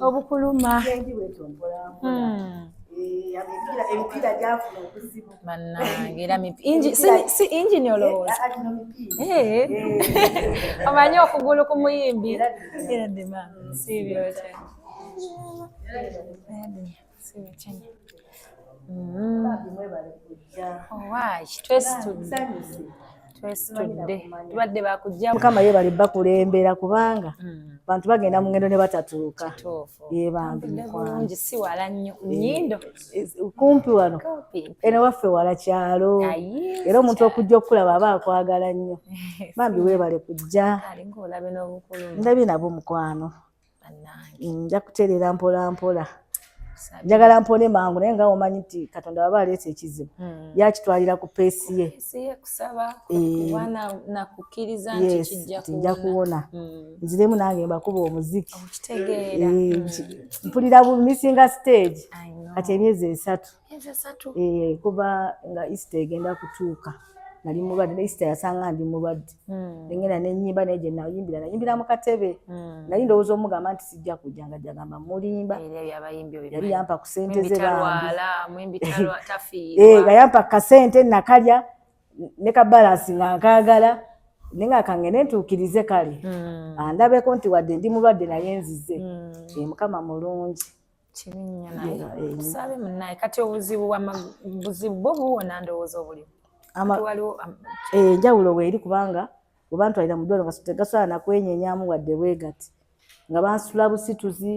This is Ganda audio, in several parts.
obukuluma emipira gyafuna okuzibu bannange era si injini olowooza omanyi okugulu ku muyimbi era ddema siibyote twesitudde tubadde bakujja mukama ye bali bakulembera kubanga bantu bagenda mu ngendo ne batatuuka yebambi bulungi si wala nnyo nnyindo kumpi wano ene waffe wala kyalo era omuntu okujja okulaba aba akwagala nnyo bambi weebale kujja ndabye nabo mukwano nja kutereera mpola mpola njagala mpone mangu naye nga omanyi nti Katonda baba aleeta ekizibu yakitwalira ku peesi ye kusaba nakukkiriza nti kijja kuwona nziremu nange mbakuba omuziki okitegeera mpulira bumisinga stage kati emyezi 3 kuba nga Easter egenda kutuuka nali mulwadde ne Easter yasanga ndi mulwadde ngenda nenyimba neje nayimbira mu katebe nali ndowooza omugamba nti sijja kujja nga jagamba mulimba yali yampa ku sente ze bambi nga yampa kasente nakalya ne ka balance nga nkagala nenga kangene ntuukirize kale andabeko nti wadde ndi mulwadde naye nzize mukama mulungi kirinnya naye tusabe munnaye kati obuzibu bwo buwona ndowooza obuli enjawulo weeri kubanga bwe bantwalira mu ddwaliro nga tegasobola nakwenyenyamu wadde bwegati nga bansitula busituzi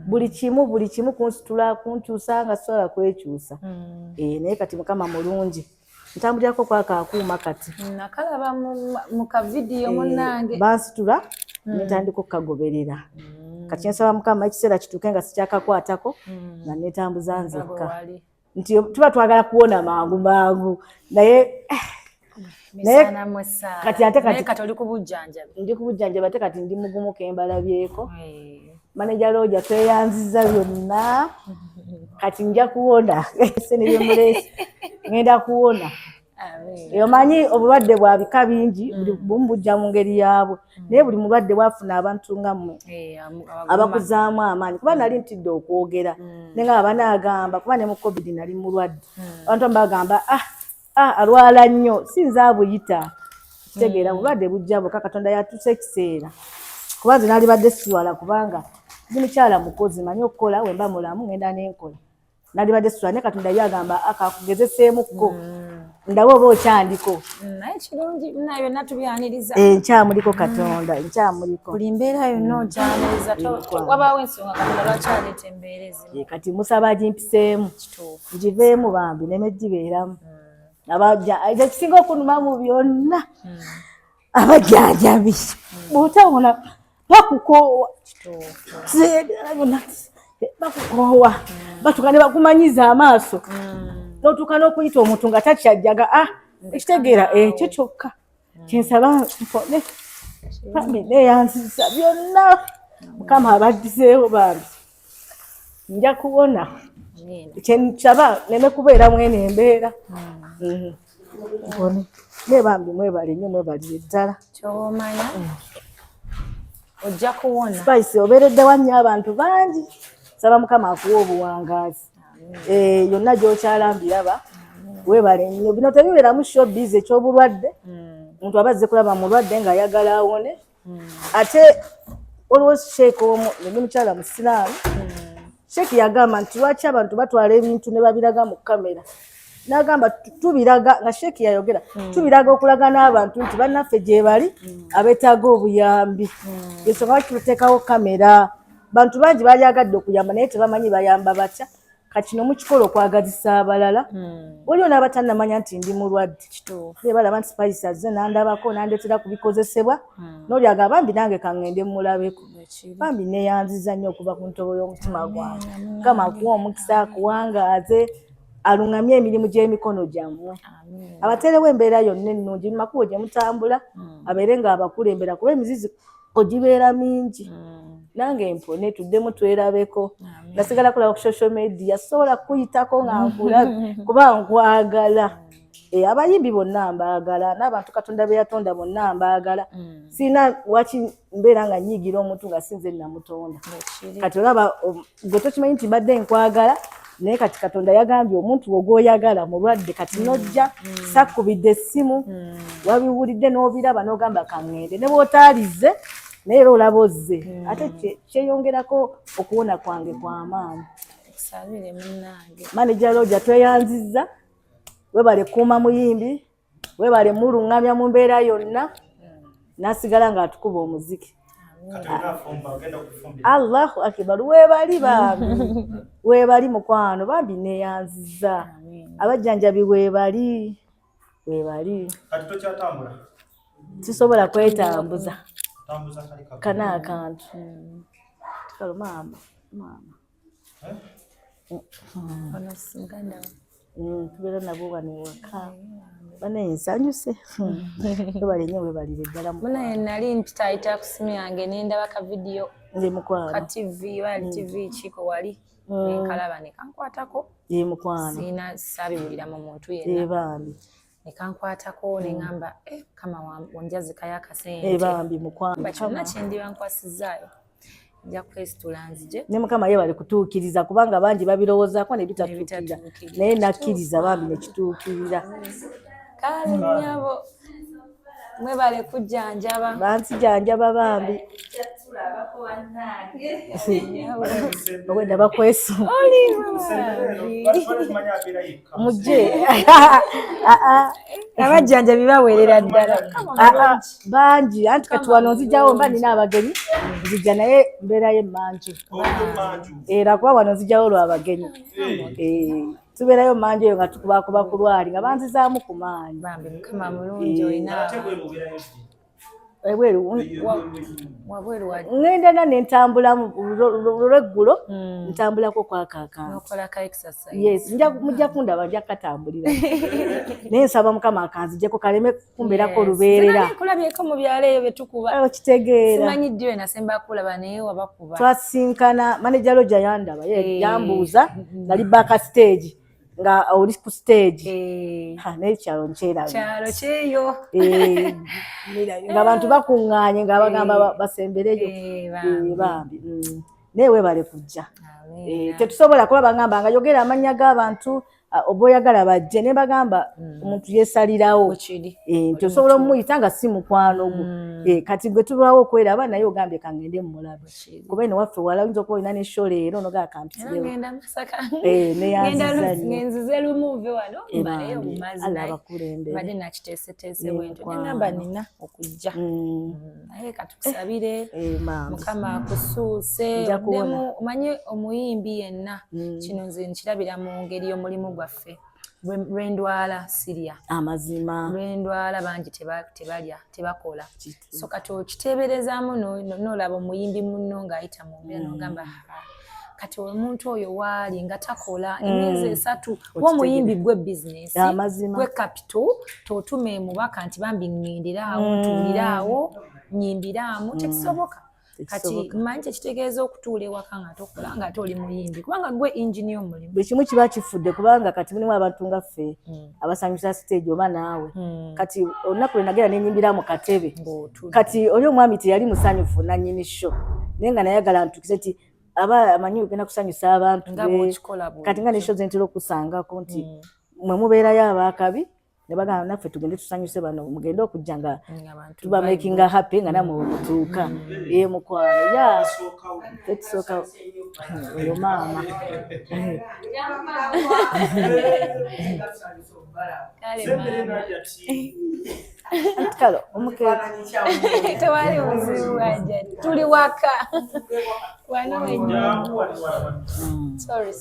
buli kimu kunsitula kunkyusa nga sobola kwekyusa naye kati mukama mulungi ntambulirako kwaka akuuma kati nakalaba mu kavidiyo munnange bansitula netandika okukagoberera kati nsaba mukama ekiseera kituuke nga sikyakakwatako nga netambuza nzekka nti tuba twagala kuwona mangu naye kati ate oli kubujjanjabi ndi kubujjanjabi ate kati ndi mugumu kembalabyeko maneja loja tweyanziza byonna kati nja kuwona senebyemuleesi ngenda kuwona omanyi obulwadde bwa bika bingi bumu bujja mu ngeri yaabwo naye buli mulwadde bwafuna abantu nga mmwe abakuzaamu amaanyi kuba nali ntidde okwogera nenga abanaagamba kuba ne mu covid nali mulwadde abantu bagamba alwala nnyo sinza abuyita kitegeera bulwadde bujja bwokka Katonda yatuusa ekiseera kuba nze nali badde siwala kubanga ndi mukyala mukozi manyi okukola wemba mulamu ngenda nenkola nali badde siwala ne Katonda yagamba akakugezeseemukko ndawe oba okyandiko naye kirungi naye byonna tubyaniriza nkyamuliko Katonda nkyamuliko buli mbeera yonna okyaniriza wabaawo ensonga Katonda lwaki aleeta embeera ezimu kati musaba agimpiseemu ngiveemu bambi nemegibeeramu ekisinga okunuma mu byonna abajjanjabi bwotawona bakukoowa bakukoowa batuka ne bakumanyiza amaaso notuuka n'okuyita omuntu nga takyajjaga ekitegeera ekyo kyokka kyensaba mpone bambi neyanziza byonna mukama abaddizeewo bambi nja kuwona kyensaba neme kubeera mwene embeera mpone ne bambi mwebale nnyo mwebalire ddala kyomanya ojja kuwona Spice obeereddewa nnyo abantu bangi saba mukama akuwa obuwangaazi yonna gy'okyalambiraba weebale nnyo bino tebibeeramu showbiz eky'obulwadde omuntu aba azze kulaba mulwadde ng'ayagala awone ate waliwo sheekh omu ndi mukyala musiraamu sheekh yagamba nti lwaki abantu batwala ebintu ne babiraga mu kamera n'agamba tubiraga nga sheekh yayogera tubiraga okulaga n'abantu nti bannaffe gye bali abeetaaga obuyambi ensonga lwaki tuteekawo kamera bantu bangi balyagadde okuyamba naye tebamanyi bayamba batya kati no mukikola okwagazisa abalala waliwo n'abatannamanya nti ndi mulwadde naye balaba nti Spice azze nandabako nandetera kubikozesebwa n'oli agamba bambi nange kaŋŋende mulabeko bambi neyanziza nnyo okuva ku ntobo y'omutima gwange mukama akuwa omukisa akuwangaaze alungamye emirimu gy'emikono gyammwe abateerewo embeera yonna ennungi mu makubo gye mutambula abeere nga abakulembera kuba emizizi ogibeera mingi nange mpone tuddemu twerabeko nasigala kulaba ku social media sobola kuyitako nga nkulabe kuba nkwagala abayimbi bonna mbaagala n'abantu Katonda be yatonda bonna mbaagala sina waki mbeera nga nyigira omuntu nga sinze namutonda kati olaba gwe tokimanyi nti mbadde nkwagala naye kati Katonda yagambye omuntu ogwoyagala mulwadde kati nojja sakkubidde essimu wabiwulidde n'obiraba n'ogamba kaŋŋende ne bw'otaalize naye era olaba ozze ate kyeyongerako okuwona kwange kw'amaanyi. Manager Roger tweyanzizza webale kuuma muyimbi webale muluŋŋamya mu mbeera yonna n'asigala ng'atukuba omuziki. Allahu akbar webali bambi webali mukwano bambi neyanzizza abajjanjabi webali kati tokyatambula sisobola kwetambuza kana akantu kalo mama tubeera nabo wano waka bana ensanyuse tubale nnyo webalire ddala munaye nali mpitaayita ku simu yange nendaba ka vidiyo ndi mukwano ka TV wali TV kiko wali nenkalaba nekankwatako mukwano sina sabiwulira mu muntu yenna bambi nekankwatako neŋŋamba kama wanjazikayo akasente bambi mukwano kyonna kyendiba nkwasizaayo nja kwesitula nzije ne Mukama ye bali kutuukiriza kubanga bangi babirowoozaako ne bitatuukirira naye nakkiriza bambi nekituukirira. Kale nnyabo mwebale kujjanjaba bansijanjaba bambi obwedda bakwesuma mujje abajjanjabi baweerera ddala bangi anti kati wano nzijjawo mba nina abagenyi nzijja naye mbeerayo emmanju era kuba wano nzijjawo lw'abagenyi tubeerayo mmanju eyo nga tukubakuba ku lwali nga banzizaamu ku maanyi. Bambi Mukama mulungi olina wabweru wali ŋŋenda nentambula lweggulo ntambulako kwakaakantu nokola ka exercise yes mujja kundaba nja katambulira naye nsaba Mukama akanzijeko kaleme kumbeerako lubeerera kulabyeko mu byalo eyo betukuba okitegeera simanyi ddiwe nasemba kulaba naye wabakuba twasinkana manager Roger yandaba yambuuza nali back stage nga oli ku stage naye kyalo nkyeraba kyalo kyeyo nga abantu bakuŋŋaanye nga bagamba basembereyo bambi naye webale kujja tetusobola kuba bagamba nga yogera amannya g'abantu oba oyagala bajje ne bagamba omuntu yeesalirawo nti osobola omuyita nga si mukwano gwo kati gwe tulwawo okweraba naye ogambye kangende mumulabe kuba eno waffe wala oyinza okuba olina n'esho leero nogaa kampitirewo ngenzize lumuve wano mbaleyo mumazi abakulembere badde nakiteeseteese bwento negamba nina okujja naye katukusabire Mukama akusuuse oddemu omanye omuyimbi yenna kino nze nkirabira mu ngeri y'omulimu gwaffe lwendwala Syria amazima lwendwala bangi tebalya tebakola so kati okiteeberezaamu n'olaba omuyimbi munno ng'ayita mu mbeera n'ogamba kati omuntu oyo waali nga takola emyezi 3 w'omuyimbi gwe bizinesi gwe capital totuma emubaka nti bambi ŋŋenderaawo ntuuliraawo nyimbiraamu tekisoboka kati mmanyi kyekitegeeza okutuula ewaka nga tokola nga ate oli muyimbi kubanga gwe engine y'omulimu buli kimu kiba kifudde kubanga kati mulimu abantu nga ffe abasanyusa stage oba naawe kati olunaku lwe nagenda nenyimbira mu katebe kati oli omwami teyali musanyufu nannyini sho naye nga nayagala ntukize nti aba amanyi ogenda kusanyusa abantu kati nga nesho zentera okusangako nti mwe mubeerayo abaakabi ne bagamba naffe tugende tusanyuse bano mugende okujja nga tuba making happy nga namwe okutuuka mukwano tetusooka oyo maama kalo tewali buzibu wajja tuli waka wano wennyini sorry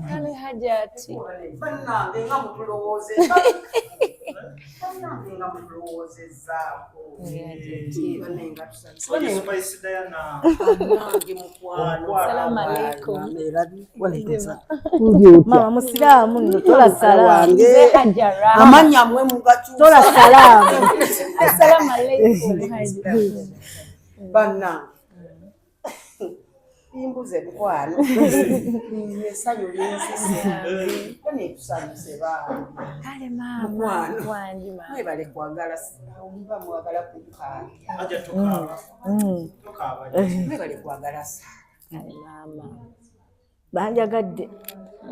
kale hajati bannange nga mutulowoozezzaako salamu alaikum mama musiraamu nno tola salaamu amanya mwe mugakyusa tola salaamu assalamu alaikum bannange imbuze mukwano essanyu linsise netusanyuse baana kale maama mukwano wangi maama mwebale kwagala omuba mwagala kukaaba Aja tukaaba. mwebale kwagala kale maama banjagadde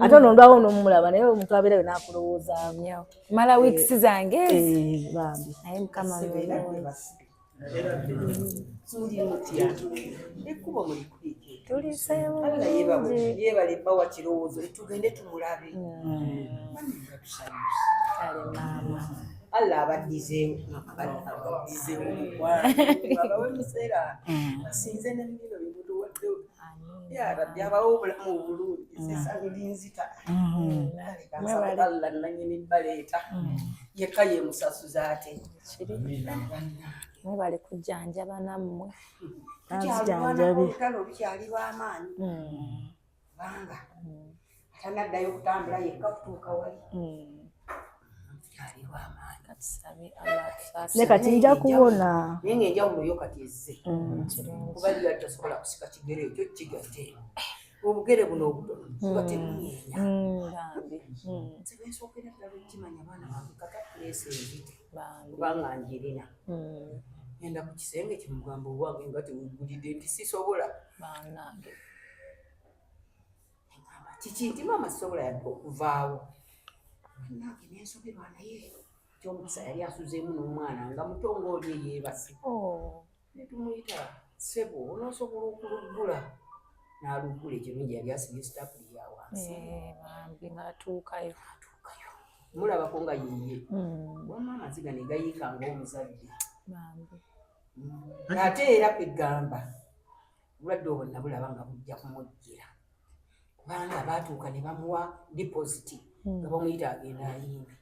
ate ono ndwawo n'omulaba naye omuntu abeerayo n'akulowoozaamu nnyo mala wiikisi zange bambi naye mukama mulungi muli mutya ekkubo muli kuliike tuliseemu alla yeebale bawa kirowoozo tugende tumulabe kale maama alla abaddizeewo abawe museera basinze nemino bimutuwaddewo yarabbi abawo obulamu obulungi sesanyu linzita alla nanyini baleeta yekka yemusasuza ate mwebale kujjanjaba nammwe olutalo lukyali lw'amaanyi kubanga atanaddayo okutambula yekka kutuuka wali lukyali lw'amaanyi katusabe Allah atusaasire ne kati nja kuwona naye ng'enjawulo yo kati ezze kuba liyo tasobola kusika kigere ekyo kigatte obugere buno obutono kuba temunyeenya bambi nsebensookera ddala okimanya abaana bange katakuleesa enzite bambi kubanga njirina ngenda ku kisenge kimugambo owange nga tewuggulidde nti sisobola banange kiki nti maama sisobola yadde okuvaawo nange nensoberwa naye kyomukisa yali asuzeemu n'omwana nga muto ng'oli eyeebase netumuyita ssebo onoosobola okuluggula n'aluggula ekirungi yali asibye sitapuli ya wansi bambi ng'atuukayo mulabako nga yiye wamaama ziga ne gayiika ng'omuzadde bambi ate era kwegamba obulwadde obwo nabulaba nga bujja kumujjira kubanga baatuuka ne bamuwa depositi nga bamuyita agenda ayimbi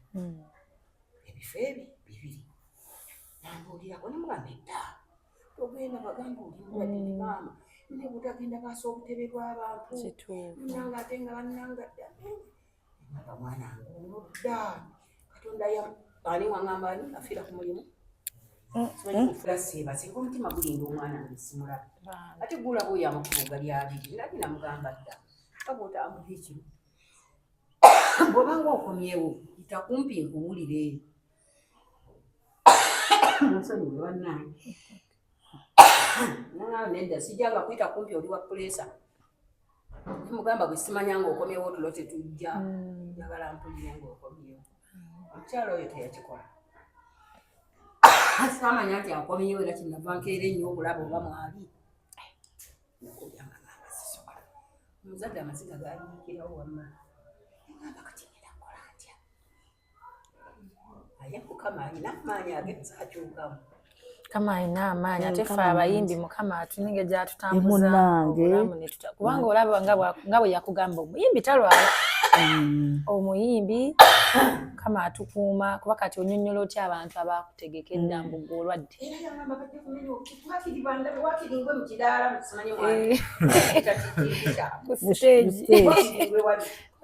ebifo ebyo bibiri nambuulirako nemugamba edda togenda bagamba oli mulwadde ne maama ne butagenda baasa obutebe bw'abantu nanga ate nga bannangadda nga mwana ng'oludda katonda ani waŋŋamba ani afiira ku mulimu seeba singa omutima gulinda omwana nga simulaba ate gulaba oyo amakubo gali abiri nali namugamba dda kaba otambula ekiro bw'obanga okomyewo yita kumpi nkuwulire munsonyi bwe bannange naŋŋamba nedda sijjanga kuyita kumpi oli wa puleesa nemugamba bwe simanya ng'okomyewo otulo tetujja njagala mpulire ng'okomyewo omukyalo oyo teyakikola sitamanya nti akomyewo era kinava nkeera ennyo okulaba oba mwali nakubyanga nanga sisobola omuzadde amaziga gaaliikirawo wamma ngamba kati ngenda kukola ntya aye mukama alina amaanyi agenza akyukamu Kama alina amaanyi ate ffe abayimbi mukama atuninge gyatutambuza obulamu kubanga olaba nga bwe yakugamba omuyimbi talwala omuyimbi kama atukuuma kuba kati onyonnyola otya abantu abakutegekedda mbuga olwadde ku siteegi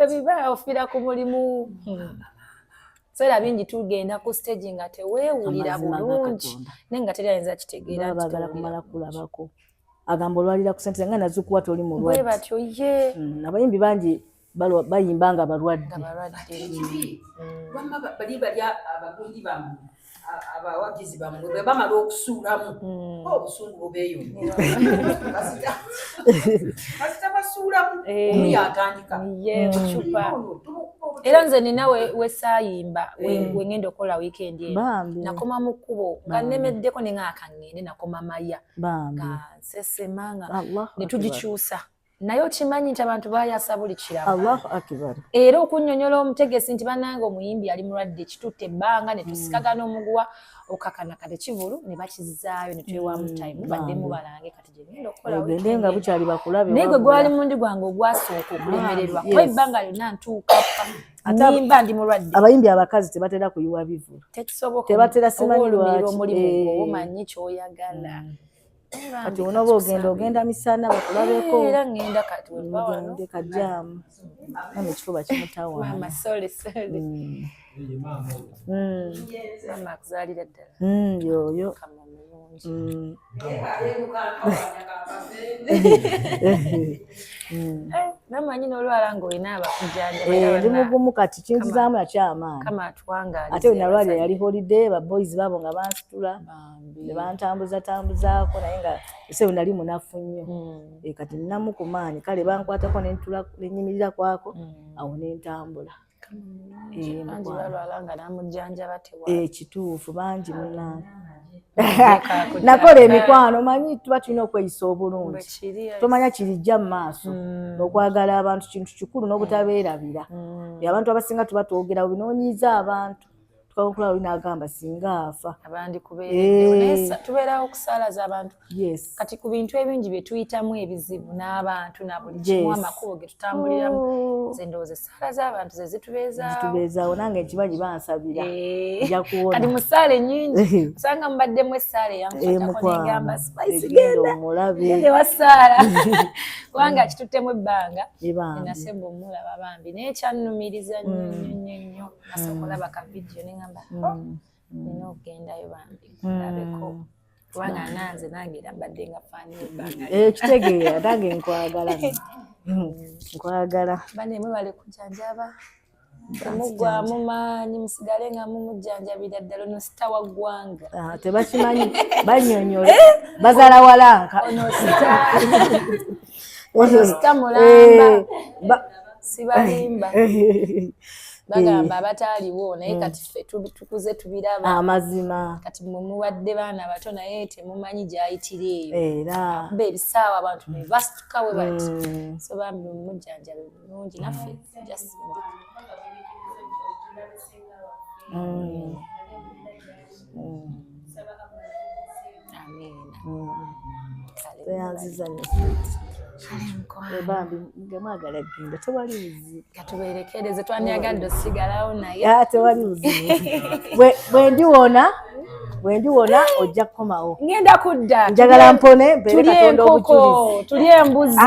ebiba ofiira ku mulimu seera bingi tugenda ku stage nga teweewulira bulungi naye nga teri ayinza kitegeera baagala kumala kulabako agamba olwalira ku sente nga nazukuwa toli mulwadde bwe batyo ye abayimbi bangi bayimba nga balwadde wamma bali abagundi bammwe abawagizi bammwe bwe bamala okusuulamu obusungu bubeeyonera kasita basuulamu omu yatandika bucupa era nze nina wesaayimba wengenda okola wiikendi eno nakoma mu kkubo nga nnemeddeko ne nga akaŋŋende nakoma maya nga nsesema nga ne tugikyusa naye okimanyi nti abantu bayasa buli kirabo Allahu akbar era okunnyonnyola omutegesi nti bannange omuyimbi yali mulwadde kitutte ebbanga ne tusikagana omuguwa okakanaka tekivulu ne bakizaayo ne twewamu time baddemu balange kati gye ngenda okukola ogende nga bukyali bakulabe naye gwe gwali mundi gwange ogwasooka okulemererwa kuba ebbanga lyonna ntuuka nimba ndi mulwadde abayimbi abakazi tebatera kuyiwa bivulu tekisoboka tebatera simanyi lwaki omulimu omanyi kyoyagala kati onoba ogenda misana bakulabeko era ngenda kati ogende kajjaamu mama ekifuba kimutawaana mama sorry mama akuzaalira ddala yoyo namanyi n'olwala ng'olina abakujjanjaba ndi mugumu kati kinzizaamu yakyamaani kama atwangaalize ate nalwalira yali holiday baboys baabo nga bansitula ne bantambuzatambuzaako naye nga ese nali munafu nnyo kati ninamu ku maanyi kale bankwatako nenyimirira kwako awo nentambula balwala nga namujjanjaba kituufu bangi munange nakola emikwano manyi tuba tulina okweyisa obulungi tomanya kirijja mu maaso n'okwagala abantu kintu kikulu n'obutabeerabira abantu abasinga tuba twogera binoonyiza abantu tukakulaba olina agamba singa afa abandi kubeeredde tubeerawo okusaalaza abantu yes kati ku bintu ebingi bye tuyitamu ebizibu n'abantu na buli kimu amakubo ge tutambuliramu nze ndowooza essaala z'abantu ze zitubeezaawo nange nkimanyi bansabira nja kuwona kati mu ssaala ennyingi osanga mubaddemu essaala eyankwatako negamba spice genda wassaala kubanga kituttemu ebbanga enasebba omulaba bambi naye kyannumiriza nnyo nasobola bakavidiyo nengamba nina okugendayo bambi ndabeko kubanga nanze nange nabadde nga faaniyo ebbanga kitegeera nange nkwagala nkwagala banemwe bale kujjanjaba temugwamu maanyi musigale nga mumujjanjabira ddala ono sita wa ggwanga tebakimanyi banyonyola bazaala walanka ono sita mulamba sibalimba bagamba abataaliwo naye kati ffe tukuze tubiraba amazima kati mumuwadde baana bato naye temumanyi gyayitira eyo era kuba ebisaawa abantu ne basituka we bati so bambi mumujjanjabe bulungi naffe jasindika teyanziza bambi ngemwagala genda tewali buzibu katuberekereze twandiyagadde osigalawo naye tewali buzibu bwe ndiwona ojja kukomawo ngenda kudda njagala mpone mpeere Katonda obujulizi tulye embuzi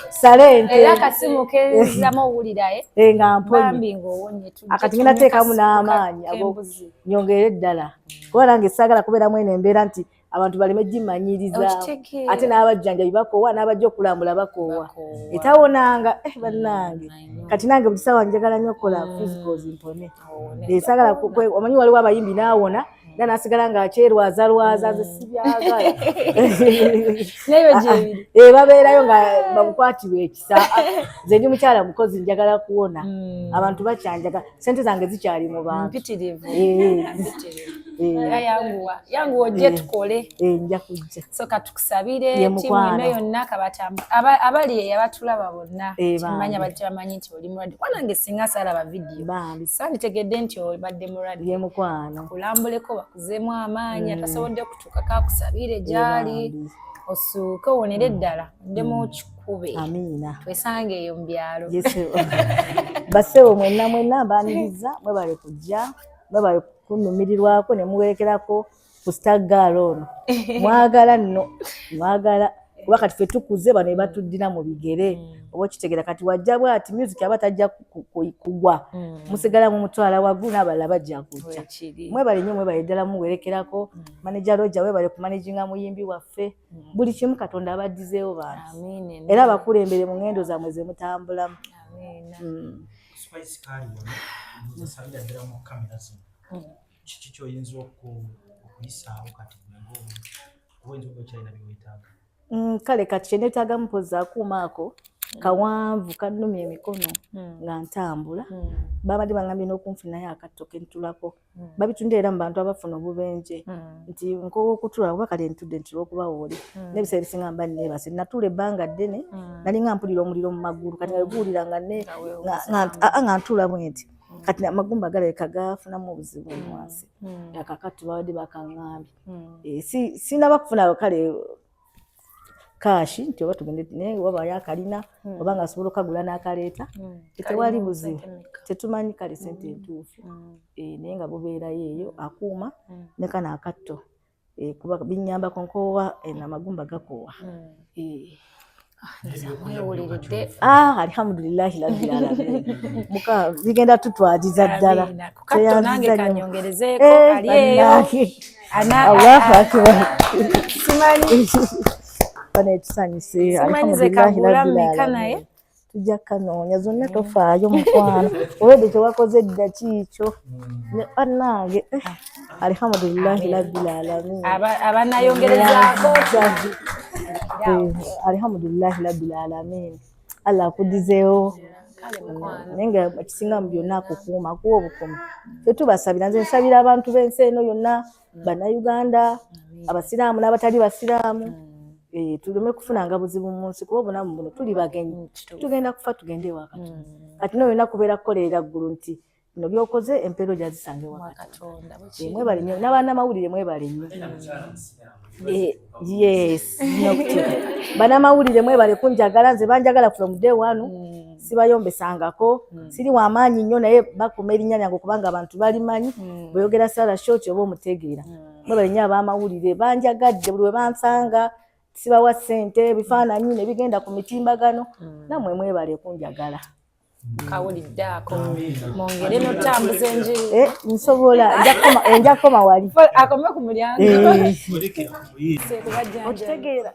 sale nte era akasimu kezamu owuliraye nga mponye bambi ng'owonye akati ngenda teekamu n'amaanyi ago nyongere ddala kuba nange saagala kubeeramu eno embeera nti abantu baleme gimanyiriza ate n'abajjanjabi bakoowa n'abajja okulambula bakoowa etawonanga bannange kati nange buli ssaawa njagala nnyo okukola physicals mpone saagala omanyi waliwo abayimbi n'awona era nasigala ng'akyerwazalwaza nze sibyagala babeerayo nga bamukwatibwa ekisa nze ndi mukyala mukozi njagala kuwona abantu bakyanjagala sente zange zikyali mu bantu era yanguwa ojje tukole nja kujja so katukusabire tiimu eno yonna kabatambu abali eyabatulaba bonna kimanyi abali tebamanyi nti oli mulwadde kwanange singa saalaba vidiyo sanditegedde nti obadde mulwadde ye mukwano kulambuleko bakuzeemu amaanyi atasobodde okutuuka kakusabire gyali osuuke owonere ddala oddemu okikube twesange eyo mu byalo basewo mwenna mbaniriza mwebale kujja mwebale kunumirirwako ne muwerekerako ku staggaalo ono mwagala nno mwagala kuba kati ffe tukuze bano ne batuddira mu bigere oba okitegera kati wajja bwati music aba tajja kugwa musigala mu mutwala waggulu n'abalala bajja kujja mwebale nnyo mwebale ddala muwerekerako manager Roger webale ku managinga muyimbi waffe buli kimu Katonda abaddizeewo bantu era abakulembere mu ngendo zammwe ze mutambulamu Spice kali nzasabira ddala mu kamera zino kiki kyoyinza okuyisaawo kati oyinza okukyalina byewetaaga kale kati kyenetaaga mpozi akuuma ako kawanvu kannumya emikono nga ntambula babadde bangambye n'okunfunayo akatto kentulako babitunda era mu bantu abafuna obubenje nti nkowa okutula kuba kale ntudde ntira okubawoole n'ebiseera ebisinga mba neebase natula ebbanga ddene nali nga mpulira omuliro mu magulu kati nga guwulira nga ntula bwenti kati amagumba galabika gafunamu obuzibu wansi akakatto babadde bakaŋŋambye sinaba kufuna kale kashi nti oba tugende naye waba yakalina oba nga asobola okagula n'akaleeta tewali buzibu tetumanyi kale sente entuufu naye nga bubeerayo eyo akuuma ne kano akatto kuba binyambako nkoowa amagumba gakoowa alhamdulillahi rabbil alamin muka bigenda tutwajiza ddala kukatto nange kanyongerezeeko ali eyo Allahu akbar simanyi bane tusanyise simanyize kagula mmeka naye tujja kanoonya zonna tofaayo mukwano olwedde kyewakoze dda kiikyo ne bannange alhamdulillahi rabbil alamin abanayongerezaako alhamdulillahi rabbil alamin Allah akudizeewo naye nga ekisinga mu byonna akukuuma kuwa obukuumi ffe tubasabira nze nsabira abantu b'ensi eno yonna bannayuganda abasiraamu n'abatali basiraamu tuleme kufunanga buzibu mu nsi kuba obunamu buno tuli bagenyi tugenda kufa tugende ewa Katonda kati noyona kubeera kukolerera ggulu nti bino byokoze empeero gyazisange ewa Katonda mwebale nnyo n'abannamawulire mwebale nnyo yes bannamawulire mwebale kunjagala nze banjagala from day one sibayombesangako siri wamaanyi nnyo naye bakuma erinnya lyange kubanga abantu balimanyi bweyogera Sarah Short oba omutegeera mwebale nnyo ab'amawulire banjagadde buli we bansanga sibawa ssente ebifaananyi ne bigenda ku mitimbagano nammwe mwebale kunjagala kawuliddeako mwongere notambuza enjiri nsobola nja kukoma wali akome ku mulyango okitegeera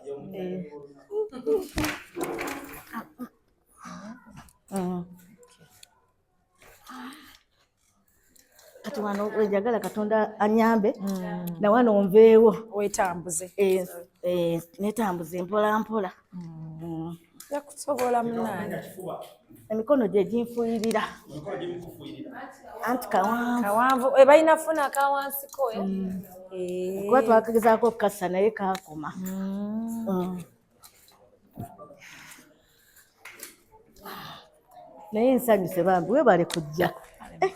kati wano wenjagala Katonda anyambe na wano nveewo wetambuze netambuze mpola mpola yakusobola munani emikono gye ginfuyirira anti kawanvu balina funa kawansiko kuba twakagezaako okukassa naye kakoma naye nsanyuse bambi webale kujja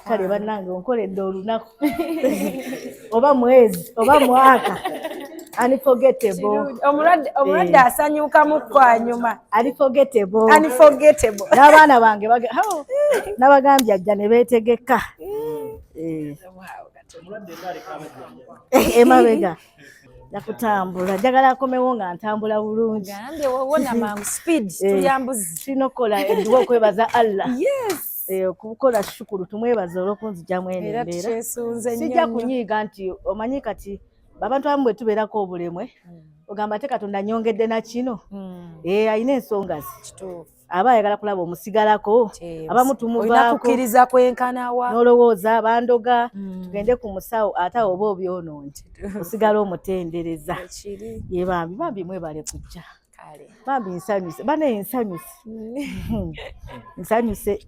kale bannange onkoledde olunaku oba mwezi oba mwaka unforgettable omulwadde asanyuka mu kwanyuma unforgettable n'abaana bange nabagambye ajja ne beetegeka emabega nakutambula njagala akomewo nga ntambula bulungi sinokola edduwa okwebaza Allah okukola shukuru tumwebaza olw'okunzigyamu eno embeera sijja kunyiiga nti omanyi kati abantu abamu bwe tubeerako obulemwe ogamba ate Katonda nyongedde na kino alina ensonga ze aba ayagala kulaba omusigalako abamu tumuvaako n'olowooza abandoga tugende ku musawo ate oba obyonoonye osigala omutendereza ye bambi mwebale kujja bambi nsanyuse bane nsanyuse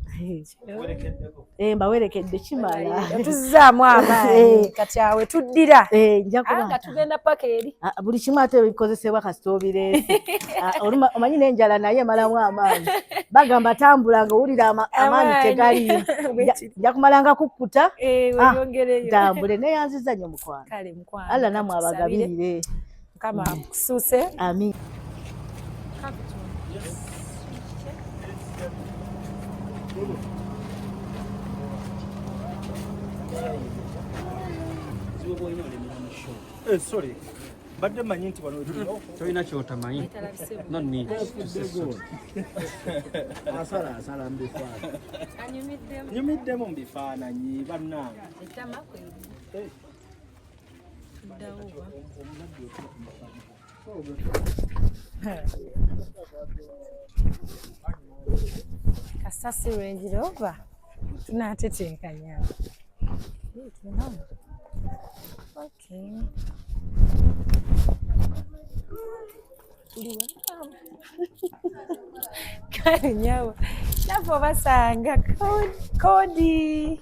mbawerekedde kimala tuzizaamu amaanyi kati awe tuddira nga tugenda paka eri buli kimu ate bikozesebwa kasita obireese omanyi n'enjala naye emalamu amaanyi bagamba tambula nga owulira amaanyi tegaliyo nja kumalanga kukkuta tambule neyanziza nnyo mukwano Allah namwe abagabirire Mukama akusuuse amin sorry. Badde manyi nti wano tolina kyotamanyi. No need to say so. Asala mbifaana. Nyumiddemu mbifaananyi bannange. Kasasi Range Rover tunatetenkanya. Okay. Kale nyawo nafo basanga kodi